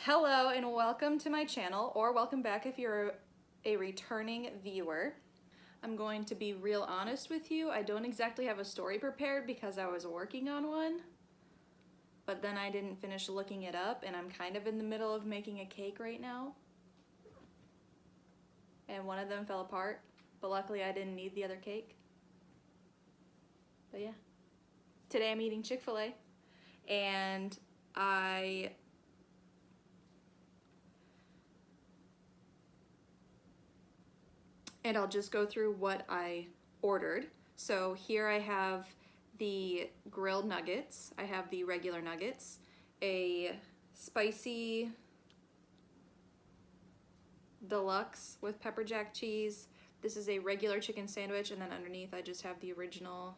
Hello and welcome to my channel, or welcome back if you're a returning viewer. I'm going to be real honest with you. I don't exactly have a story prepared because I was working on one, but then I didn't finish looking it up and I'm kind of in the middle of making a cake right now. And one of them fell apart, but luckily I didn't need the other cake. But yeah, today I'm eating Chick-Fil-A and I'll just go through what I ordered. So here I have the grilled nuggets, I have the regular nuggets, a spicy deluxe with pepper jack cheese. This is a regular chicken sandwich, and then underneath I just have the original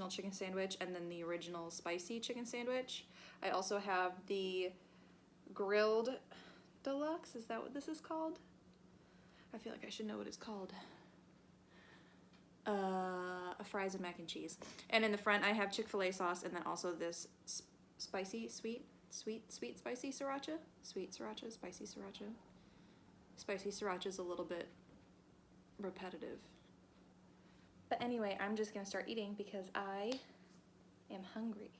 chicken sandwich and then the original spicy chicken sandwich. I also have the grilled deluxe, is that what this is called? I feel like I should know what it's called. Fries and mac and cheese. And in the front I have Chick-fil-A sauce and then also this spicy, sweet spicy sriracha? Sweet sriracha, spicy sriracha. Spicy sriracha is a little bit repetitive. But anyway, I'm just gonna start eating because I am hungry.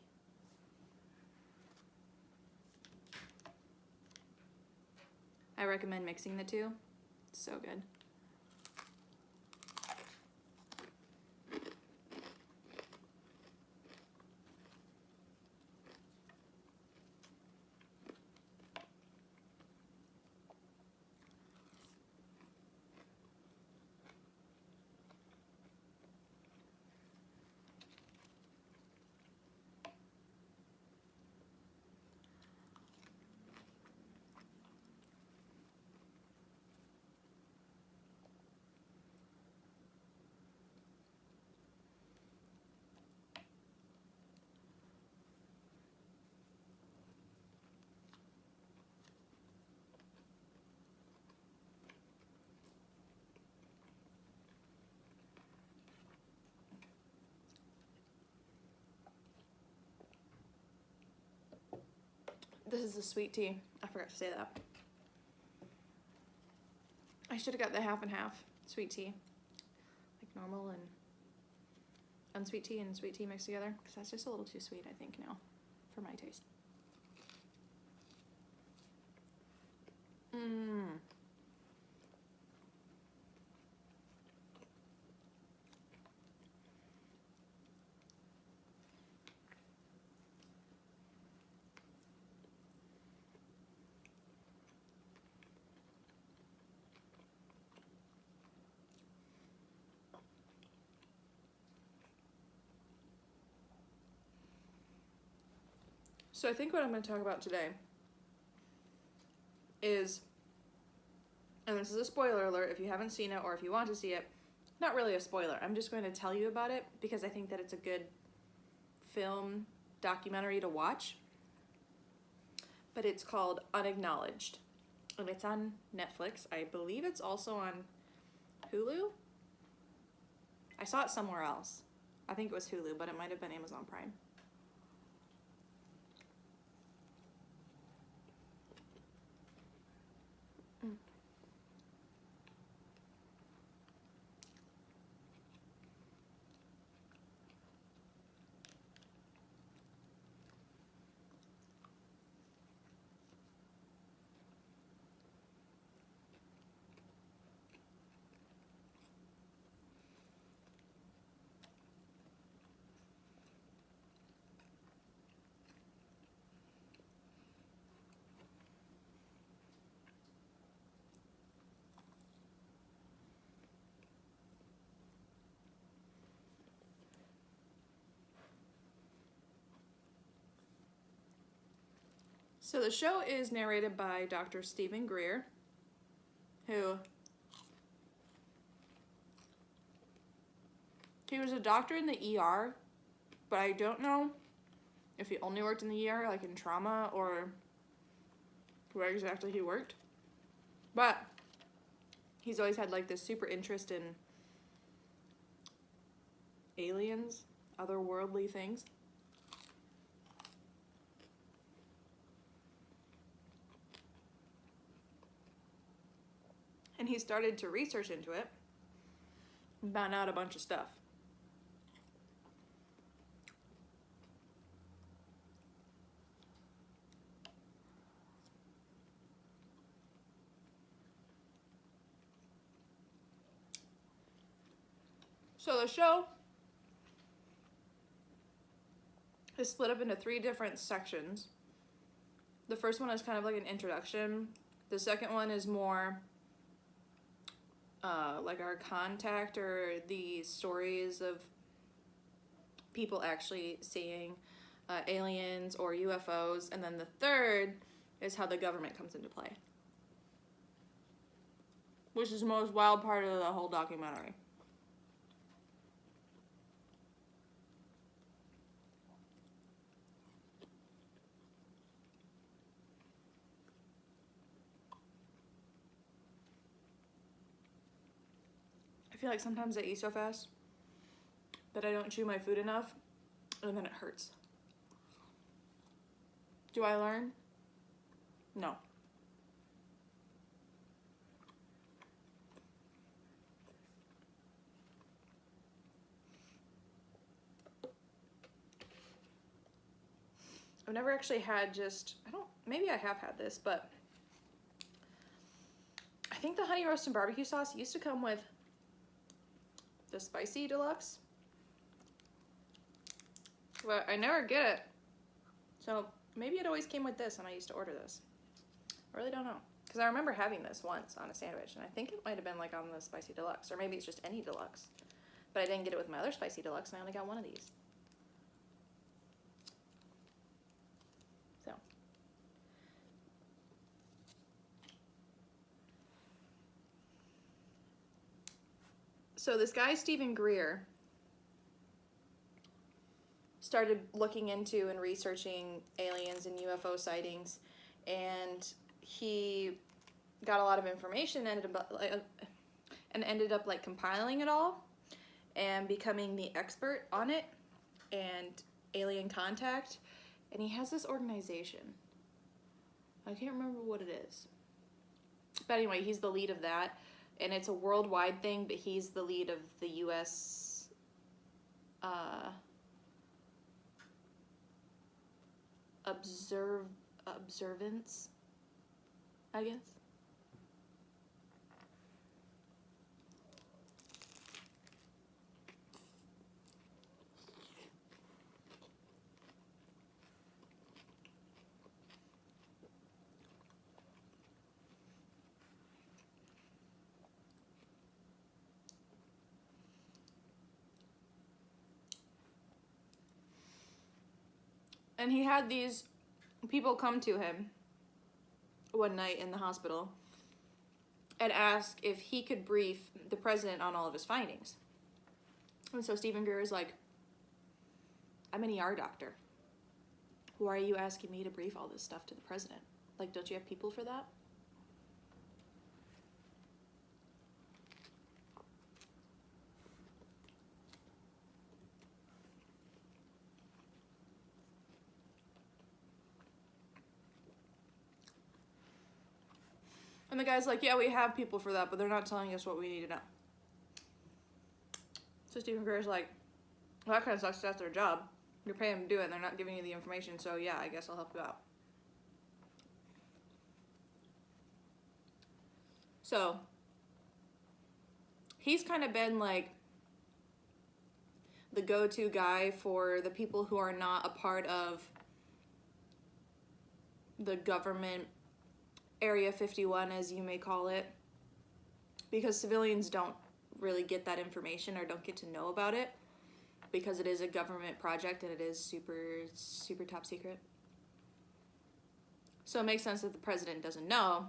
I recommend mixing the two. It's so good. This is a sweet tea. I forgot to say that. I should have got the half and half sweet tea. Like normal and unsweet tea and sweet tea mixed together, because that's just a little too sweet, I think, now, for my taste. So I think what I'm going to talk about today is, and this is a spoiler alert if you haven't seen it or if you want to see it, not really a spoiler, I'm just going to tell you about it because I think that it's a good film documentary to watch. But it's called Unacknowledged, and it's on Netflix. I believe it's also on Hulu. I saw it somewhere else. I think it was Hulu, but it might have been Amazon Prime. So the show is narrated by Dr. Stephen Greer, who he was a doctor in the ER, but I don't know if he only worked in the ER, like in trauma, or where exactly he worked. But he's always had like this super interest in aliens, otherworldly things. And he started to research into it and found out a bunch of stuff. So the show is split up into 3 different sections. The first one is kind of like an introduction. The second one is more like our contact, or the stories of people actually seeing aliens or UFOs. And then the third is how the government comes into play, which is the most wild part of the whole documentary. I feel like sometimes I eat so fast that I don't chew my food enough, and then it hurts. Do I learn? No. I've never actually had maybe I have had this, but I think the honey roast and barbecue sauce used to come with the spicy deluxe, but I never get it. So maybe it always came with this and I used to order this. I really don't know, because I remember having this once on a sandwich, and I think it might have been like on the spicy deluxe, or maybe it's just any deluxe, but I didn't get it with my other spicy deluxe, and I only got one of these. So this guy, Stephen Greer, started looking into and researching aliens and UFO sightings, and he got a lot of information and ended up like compiling it all and becoming the expert on it and alien contact. And he has this organization. I can't remember what it is. But anyway, he's the lead of that. And it's a worldwide thing, but he's the lead of the U.S. Observance, I guess. And he had these people come to him one night in the hospital and ask if he could brief the president on all of his findings. And so Stephen Greer is like, I'm an ER doctor. Why are you asking me to brief all this stuff to the president? Like, don't you have people for that? And the guy's like, yeah, we have people for that, but they're not telling us what we need to know. So Stephen Greer's like, well, that kind of sucks. That's their job. You're paying them to do it, and they're not giving you the information, so yeah, I guess I'll help you out. So he's kind of been like the go-to guy for the people who are not a part of the government Area 51, as you may call it, because civilians don't really get that information or don't get to know about it, because it is a government project and it is super top secret. So it makes sense that the president doesn't know,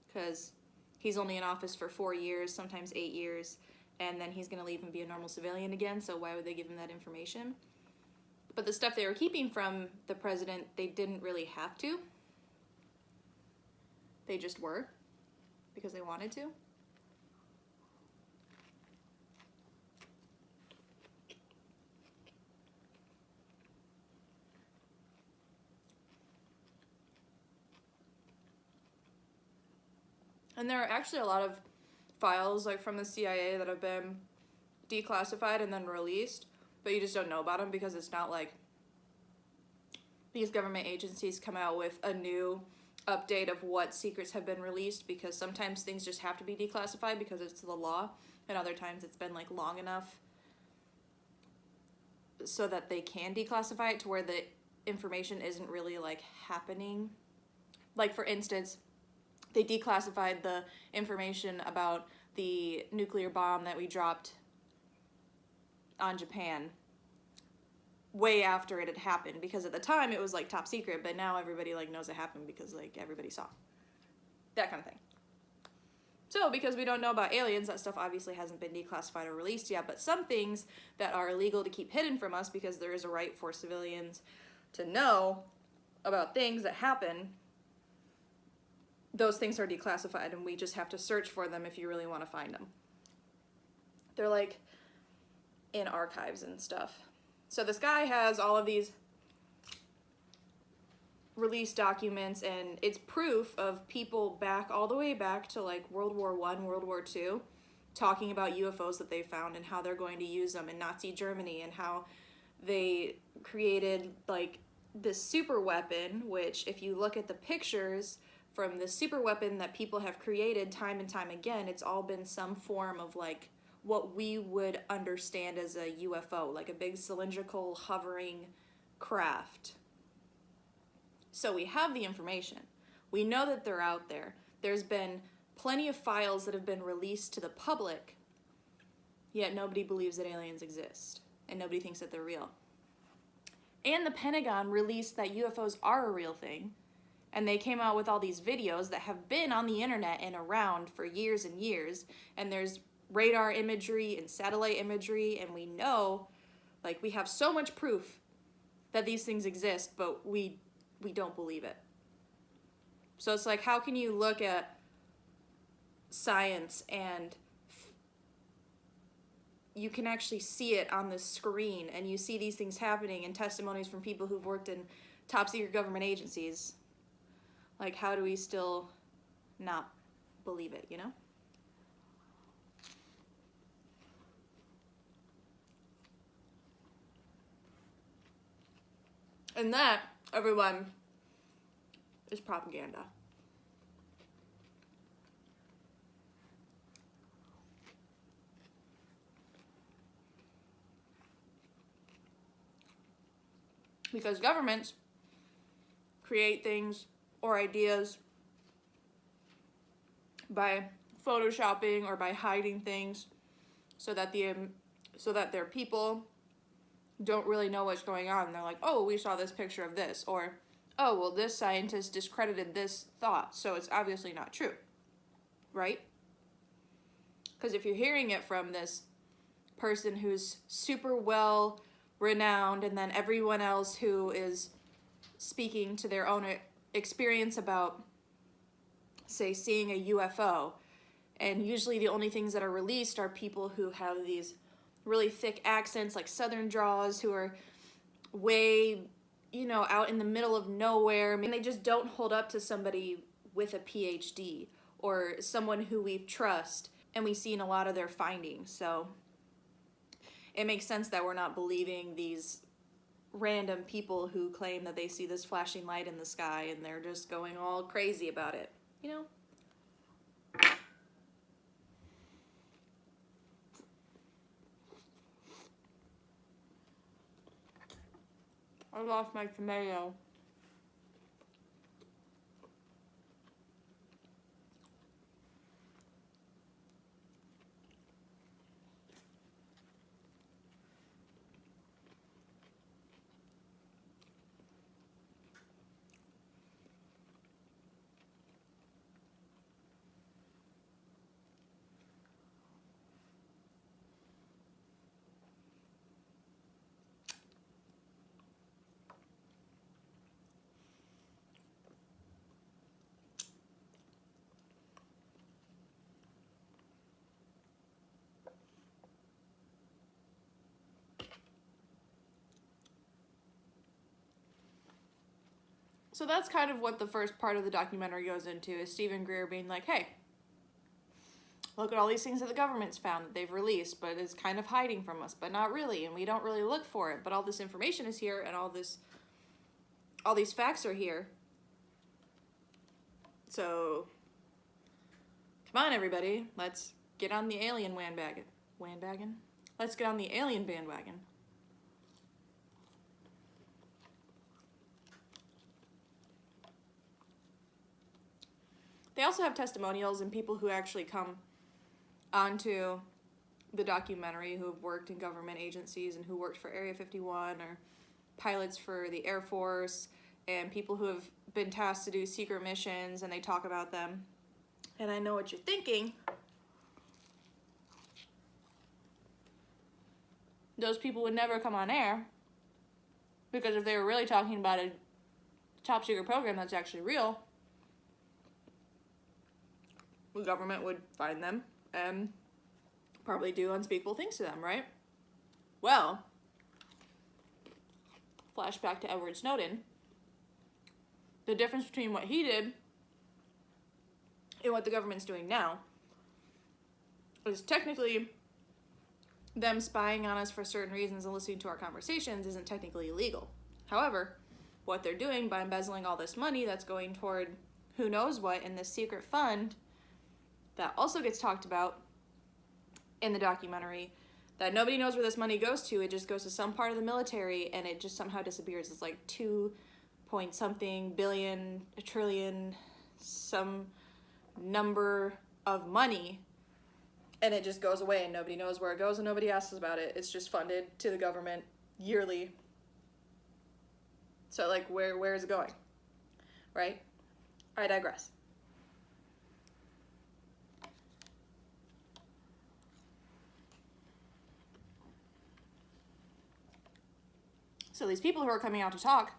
because he's only in office for 4 years, sometimes 8 years, and then he's going to leave and be a normal civilian again, so why would they give him that information? But the stuff they were keeping from the president, they didn't really have to. They just were, because they wanted to. And there are actually a lot of files like from the CIA that have been declassified and then released, but you just don't know about them because it's not like these government agencies come out with a new update of what secrets have been released, because sometimes things just have to be declassified because it's the law, and other times it's been like long enough so that they can declassify it to where the information isn't really like happening. Like for instance, they declassified the information about the nuclear bomb that we dropped on Japan way after it had happened, because at the time it was like top secret, but now everybody like knows it happened because like everybody saw. That kind of thing. So because we don't know about aliens, that stuff obviously hasn't been declassified or released yet, but some things that are illegal to keep hidden from us because there is a right for civilians to know about things that happen, those things are declassified and we just have to search for them if you really want to find them. They're like in archives and stuff. So this guy has all of these released documents, and it's proof of people back all the way back to like World War I, World War II, talking about UFOs that they found and how they're going to use them in Nazi Germany, and how they created like this super weapon, which if you look at the pictures from the super weapon that people have created time and time again, it's all been some form of like what we would understand as a UFO, like a big cylindrical hovering craft. So we have the information. We know that they're out there. There's been plenty of files that have been released to the public, yet nobody believes that aliens exist, and nobody thinks that they're real. And the Pentagon released that UFOs are a real thing, and they came out with all these videos that have been on the internet and around for years and years, and there's radar imagery and satellite imagery, and we know, like, we have so much proof that these things exist, but we don't believe it. So it's like, how can you look at science and you can actually see it on the screen, and you see these things happening and testimonies from people who've worked in top secret government agencies? Like, how do we still not believe it, you know? And that, everyone, is propaganda. Because governments create things or ideas by photoshopping or by hiding things so that their people don't really know what's going on. They're like, oh, we saw this picture of this, or oh, well, this scientist discredited this thought, so it's obviously not true, right? Because if you're hearing it from this person who's super well renowned, and then everyone else who is speaking to their own experience about, say, seeing a UFO, and usually the only things that are released are people who have these really thick accents, like southern draws, who are way, you know, out in the middle of nowhere. I mean, they just don't hold up to somebody with a PhD or someone who we trust, and we've seen a lot of their findings. So it makes sense that we're not believing these random people who claim that they see this flashing light in the sky and they're just going all crazy about it, you know? I lost my tomato. So that's kind of what the first part of the documentary goes into, is Stephen Greer being like, hey, look at all these things that the government's found that they've released, but is kind of hiding from us, but not really, and we don't really look for it, but all this information is here, and all these facts are here. So, come on, everybody, let's get on the alien bandwagon. Let's get on the alien bandwagon. They also have testimonials and people who actually come onto the documentary who have worked in government agencies and who worked for Area 51 or pilots for the Air Force and people who have been tasked to do secret missions, and they talk about them. And I know what you're thinking. Those people would never come on air, because if they were really talking about a top secret program that's actually real, the government would find them and probably do unspeakable things to them, right? Well, flashback to Edward Snowden. The difference between what he did and what the government's doing now is technically them spying on us for certain reasons and listening to our conversations isn't technically illegal. However, what they're doing by embezzling all this money that's going toward who knows what in this secret fund that also gets talked about in the documentary, that nobody knows where this money goes to. It just goes to some part of the military, and it just somehow disappears. It's like 2 point something billion, a trillion, some number of money, and it just goes away, and nobody knows where it goes, and nobody asks about it. It's just funded to the government yearly. So, like, where is it going? Right? I digress. So these people who are coming out to talk,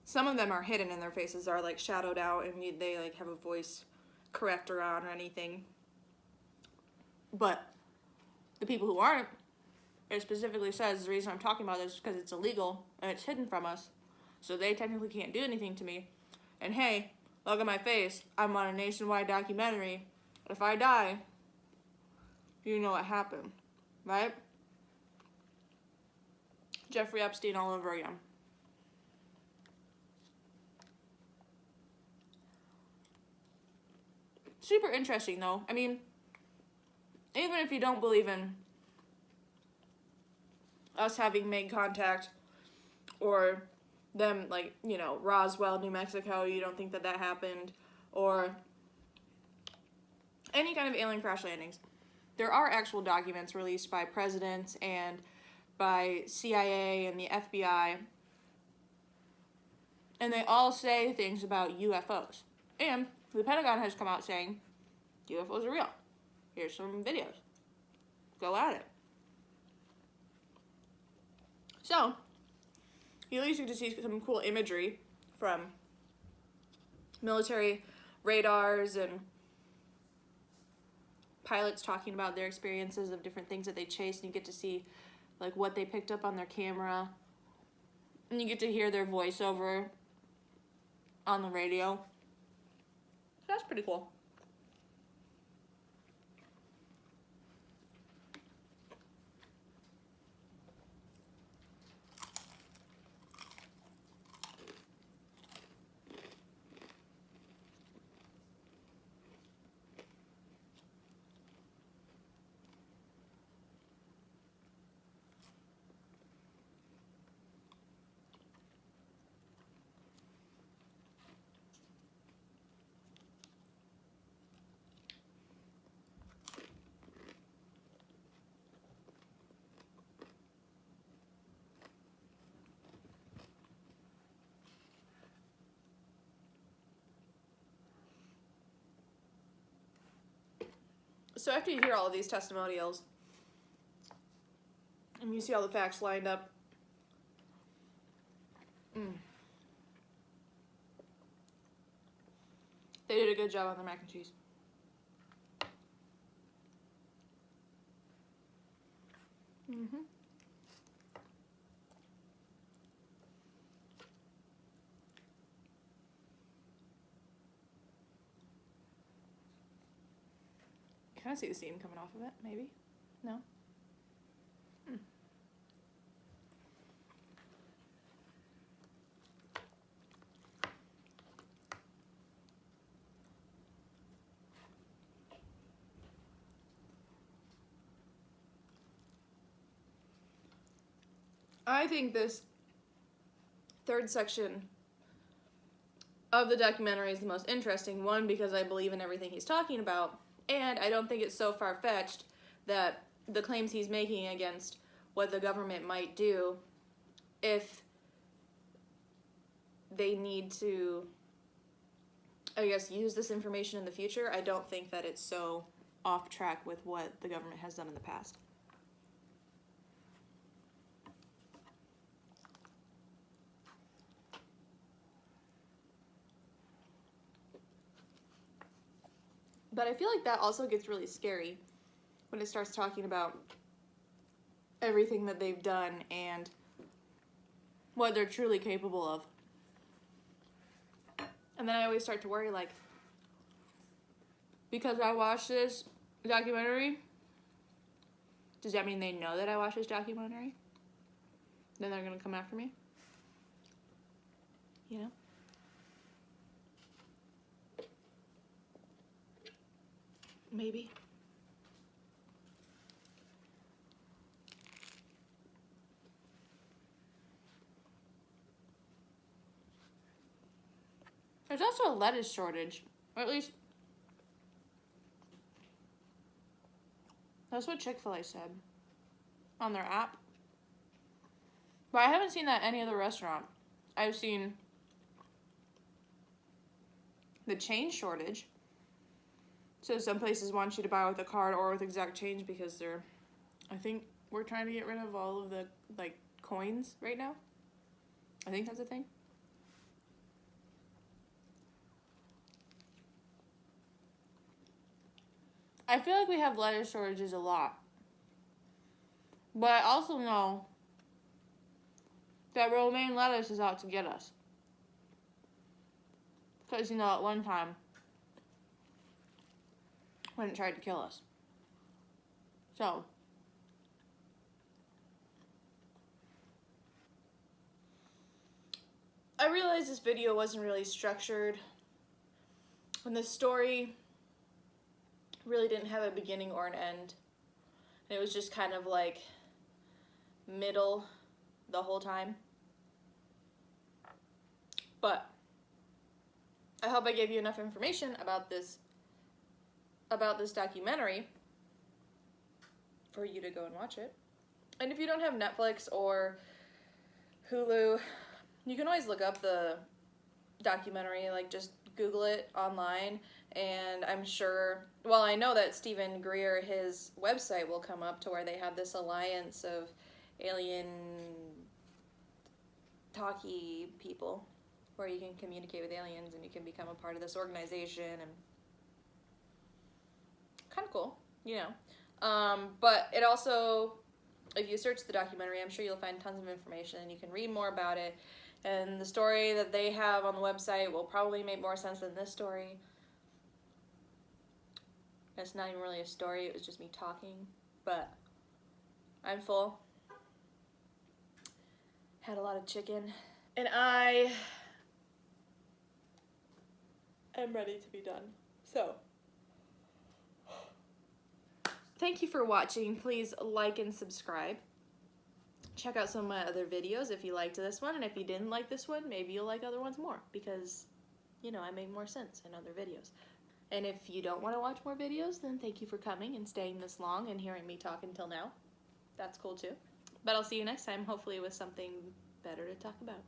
some of them are hidden and their faces are like shadowed out, and they like have a voice corrector on or anything. But the people who aren't, it specifically says the reason I'm talking about this is because it's illegal and it's hidden from us. So they technically can't do anything to me. And hey, look at my face. I'm on a nationwide documentary. If I die, you know what happened, right? Jeffrey Epstein all over again. Super interesting, though. I mean, even if you don't believe in us having made contact, or them, like, you know, Roswell, New Mexico, you don't think that that happened, or any kind of alien crash landings, there are actual documents released by presidents and by CIA and the FBI, and they all say things about UFOs. And the Pentagon has come out saying UFOs are real. Here's some videos. Go at it. So, you at least get to see some cool imagery from military radars and pilots talking about their experiences of different things that they chased, and you get to see like what they picked up on their camera, and you get to hear their voiceover on the radio. So that's pretty cool. So after you hear all of these testimonials, and you see all the facts lined up, they did a good job on the mac and cheese. kind of see the steam coming off of it, maybe? No? I think this third section of the documentary is the most interesting one because I believe in everything he's talking about, and I don't think it's so far-fetched that the claims he's making against what the government might do if they need to, I guess, use this information in the future. I don't think that it's so off track with what the government has done in the past. But I feel like that also gets really scary when it starts talking about everything that they've done and what they're truly capable of. And then I always start to worry, like, because I watched this documentary, does that mean they know that I watched this documentary? Then they're gonna come after me? You know? Maybe. There's also a lettuce shortage, or at least that's what Chick-Fil-A said on their app. But I haven't seen that at any other restaurant. I've seen the change shortage. So some places want you to buy with a card or with exact change because I think we're trying to get rid of all of the, like, coins right now. I think that's a thing. I feel like we have lettuce shortages a lot. But I also know that romaine lettuce is out to get us. Because, you know, at one time, when it tried to kill us. So, I realized this video wasn't really structured. When the story really didn't have a beginning or an end. And it was just kind of like middle the whole time. But I hope I gave you enough information about this documentary for you to go and watch it. And if you don't have Netflix or Hulu, you can always look up the documentary, like just Google it online, and I'm sure, well, I know that Stephen Greer, his website will come up to where they have this alliance of alien talkie people where you can communicate with aliens and you can become a part of this organization, and kind of cool, you know. But it also, if you search the documentary, I'm sure you'll find tons of information and you can read more about it. And the story that they have on the website will probably make more sense than this story. It's not even really a story, it was just me talking. But I'm full. Had a lot of chicken. And I am ready to be done. So, thank you for watching. Please like and subscribe. Check out some of my other videos if you liked this one, and if you didn't like this one, maybe you'll like other ones more, because, you know, I make more sense in other videos. And if you don't want to watch more videos, then thank you for coming and staying this long and hearing me talk until now. That's cool too. But I'll see you next time, hopefully with something better to talk about.